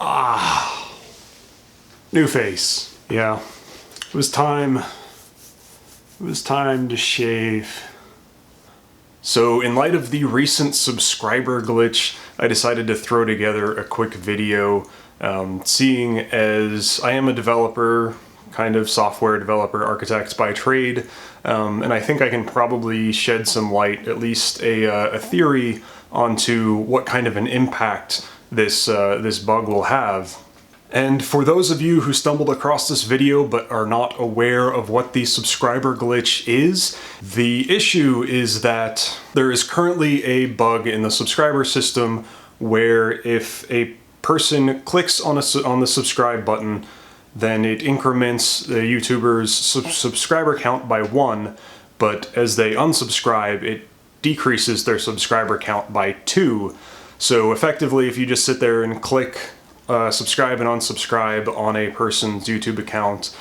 Ah, new face. Yeah, it was time. It was time to shave. So in light of the recent subscriber glitch, I decided to throw together a quick video, seeing as I am a developer, kind of software developer, architect by trade, and I think I can probably shed some light, at least a theory, onto what kind of an impact this bug will have. And for those of you who stumbled across this video but are not aware of what the subscriber glitch is, the issue is that there is currently a bug in the subscriber system where if a person clicks on the subscribe button, then it increments the YouTuber's subscriber count by 1, but as they unsubscribe, it decreases their subscriber count by 2. So effectively, if you just sit there and click subscribe and unsubscribe on a person's YouTube account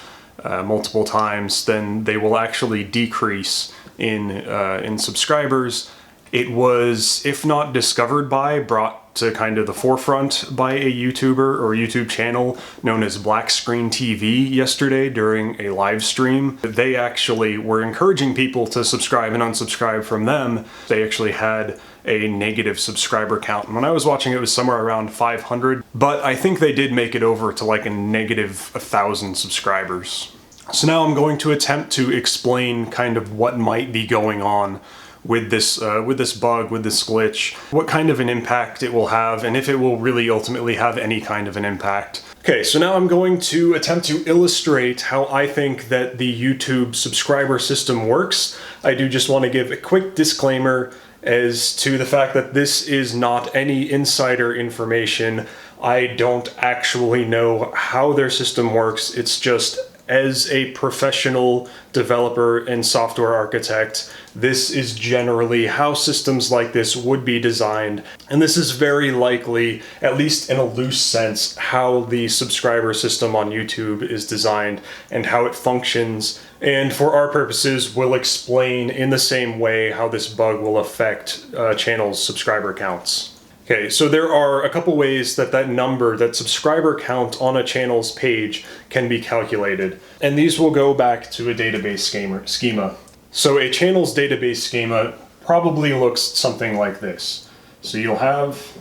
multiple times, then they will actually decrease in subscribers. It was, if not discovered by, brought to kind of the forefront by a YouTuber or YouTube channel known as Black Screen TV yesterday during a live stream. They actually were encouraging people to subscribe and unsubscribe from them. They actually had a negative subscriber count. And when I was watching, it was somewhere around 500, but I think they did make it over to like a negative 1,000 subscribers. So now I'm going to attempt to explain kind of what might be going on with this bug, with this glitch, what kind of an impact it will have, and if it will really ultimately have any kind of an impact. Okay, so now I'm going to attempt to illustrate how I think that the YouTube subscriber system works. I do just want to give a quick disclaimer as to the fact that this is not any insider information. I don't actually know how their system works. It's just, as a professional developer and software architect, this is generally how systems like this would be designed. And this is very likely, at least in a loose sense, how the subscriber system on YouTube is designed and how it functions. And for our purposes, we'll explain in the same way how this bug will affect channels' subscriber counts. Okay, so there are a couple ways that that subscriber count on a channel's page can be calculated. And these will go back to a database schema. So a channel's database schema probably looks something like this. So you'll have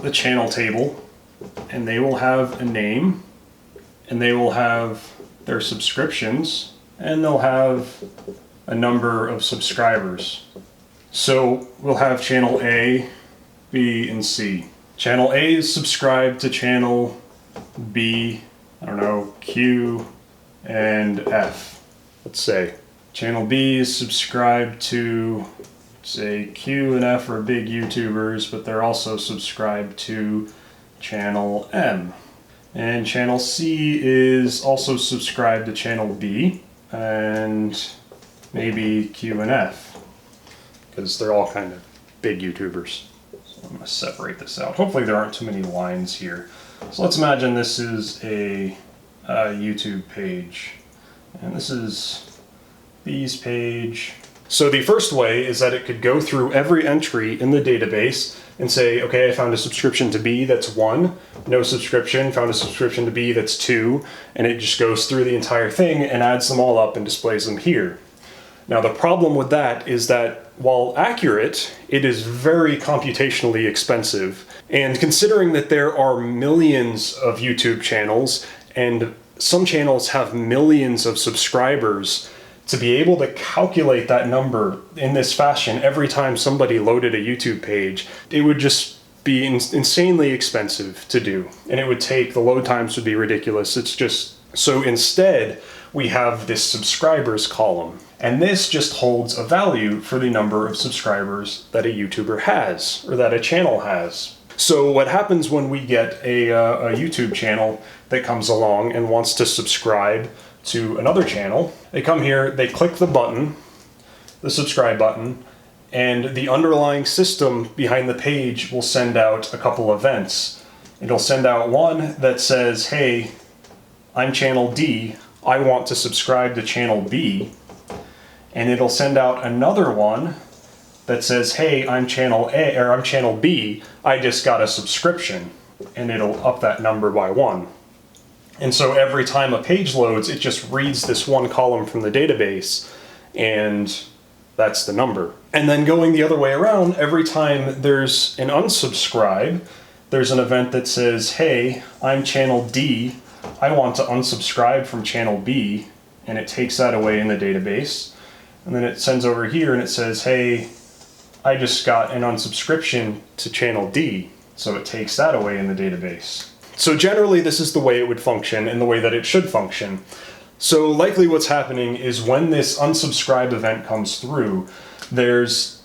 the channel table, and they will have a name, and they will have their subscriptions, and they'll have a number of subscribers. So we'll have channel A, B, and C. Channel A is subscribed to channel B, I don't know, Q, and F, let's say. Channel B is subscribed to, say, Q and F are big YouTubers, but they're also subscribed to channel M. And channel C is also subscribed to channel B, and maybe Q and F, because they're all kind of big YouTubers. I'm going to separate this out. Hopefully there aren't too many lines here. So let's imagine this is a YouTube page, and this is B's page. So the first way is that it could go through every entry in the database and say, okay, I found a subscription to B, that's 1. No subscription, found a subscription to B, that's 2. And it just goes through the entire thing and adds them all up and displays them here. Now the problem with that is that while accurate, it is very computationally expensive. And considering that there are millions of YouTube channels, and some channels have millions of subscribers, to be able to calculate that number in this fashion every time somebody loaded a YouTube page, it would just be insanely expensive to do. And it would take, the load times would be ridiculous. It's just, so instead, we have this subscribers column. And this just holds a value for the number of subscribers that a YouTuber has, or that a channel has. So what happens when we get a YouTube channel that comes along and wants to subscribe to another channel, they come here, they click the button, the subscribe button, and the underlying system behind the page will send out a couple events. It'll send out one that says, hey, I'm channel D, I want to subscribe to channel B. And it'll send out another one that says, hey, I'm channel A, or I'm channel B, I just got a subscription. and it'll up that number by 1. And so every time a page loads, it just reads this one column from the database, and that's the number. And then going the other way around, every time there's an unsubscribe, there's an event that says, hey, I'm channel D, I want to unsubscribe from channel B, and it takes that away in the database. And then it sends over here and it says, hey, I just got an unsubscription to channel D, so it takes that away in the database. So generally this is the way it would function and the way that it should function. So likely what's happening is when this unsubscribe event comes through, there's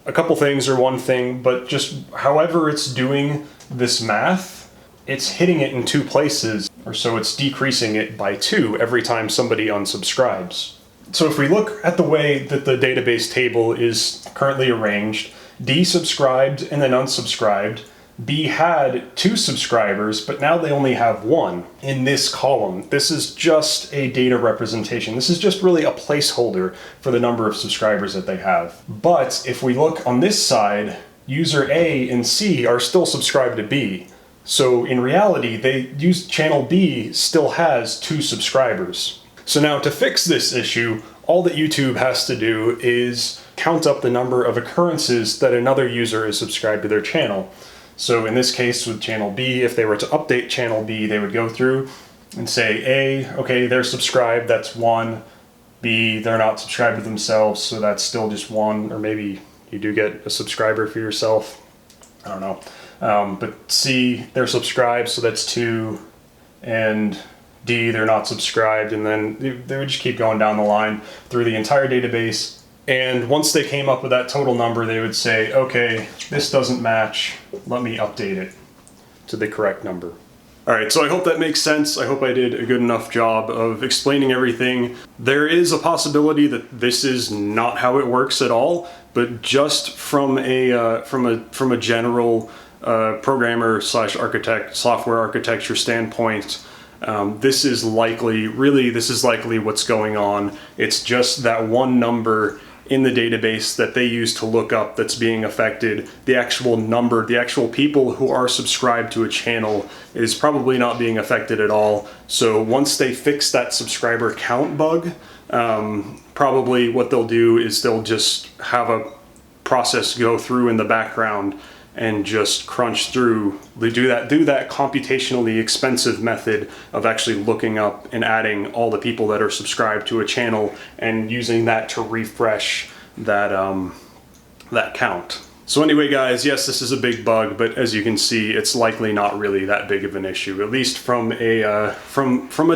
a couple things or one thing, but just however it's doing this math, it's hitting it in 2 places, or so it's decreasing it by 2 every time somebody unsubscribes. So if we look at the way that the database table is currently arranged, D subscribed and then unsubscribed. B had 2 subscribers, but now they only have 1 in this column. This is just a data representation. This is just really a placeholder for the number of subscribers that they have. But if we look on this side, user A and C are still subscribed to B. So in reality, channel B still has 2 subscribers. So now to fix this issue, all that YouTube has to do is count up the number of occurrences that another user is subscribed to their channel. So in this case with channel B, if they were to update channel B, they would go through and say, A, okay, they're subscribed, that's 1. B, they're not subscribed to themselves, so that's still just 1. Or maybe you do get a subscriber for yourself. I don't know. But C, they're subscribed, so that's 2. And D, they're not subscribed. And then they would just keep going down the line through the entire database. And once they came up with that total number, they would say, okay, this doesn't match, let me update it to the correct number. All right, so I hope that makes sense. I hope I did a good enough job of explaining everything. There is a possibility that this is not how it works at all, but just from a general programmer / architect, software architecture standpoint, this is likely what's going on. It's just that one number in the database that they use to look up that's being affected. The actual number, the actual people who are subscribed to a channel is probably not being affected at all. So once they fix that subscriber count bug, probably what they'll do is they'll just have a process go through in the background and just crunch through, do that computationally expensive method of actually looking up and adding all the people that are subscribed to a channel and using that to refresh that, that count. So anyway guys, yes, this is a big bug, but as you can see, it's likely not really that big of an issue, at least from a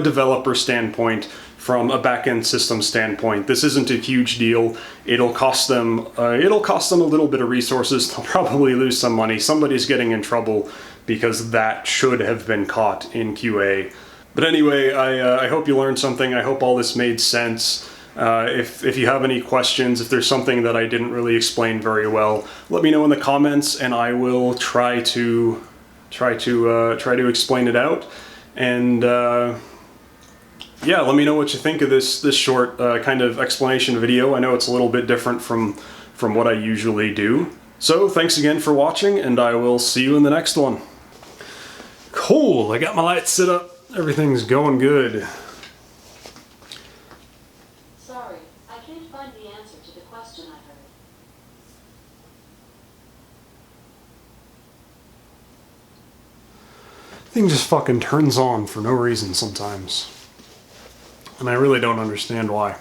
developer standpoint. From a back-end system standpoint, this isn't a huge deal. It'll cost them a little bit of resources. They'll probably lose some money. Somebody's getting in trouble because that should have been caught in QA. But anyway, I hope you learned something. I hope all this made sense. If you have any questions, if there's something that I didn't really explain very well, let me know in the comments, and I will try to explain it out. And yeah, let me know what you think of this short kind of explanation video. I know it's a little bit different from what I usually do. So thanks again for watching, and I will see you in the next one. Cool, I got my lights set up. Everything's going good. Sorry, I can't find the answer to the question I heard. Thing just fucking turns on for no reason sometimes. And I really don't understand why.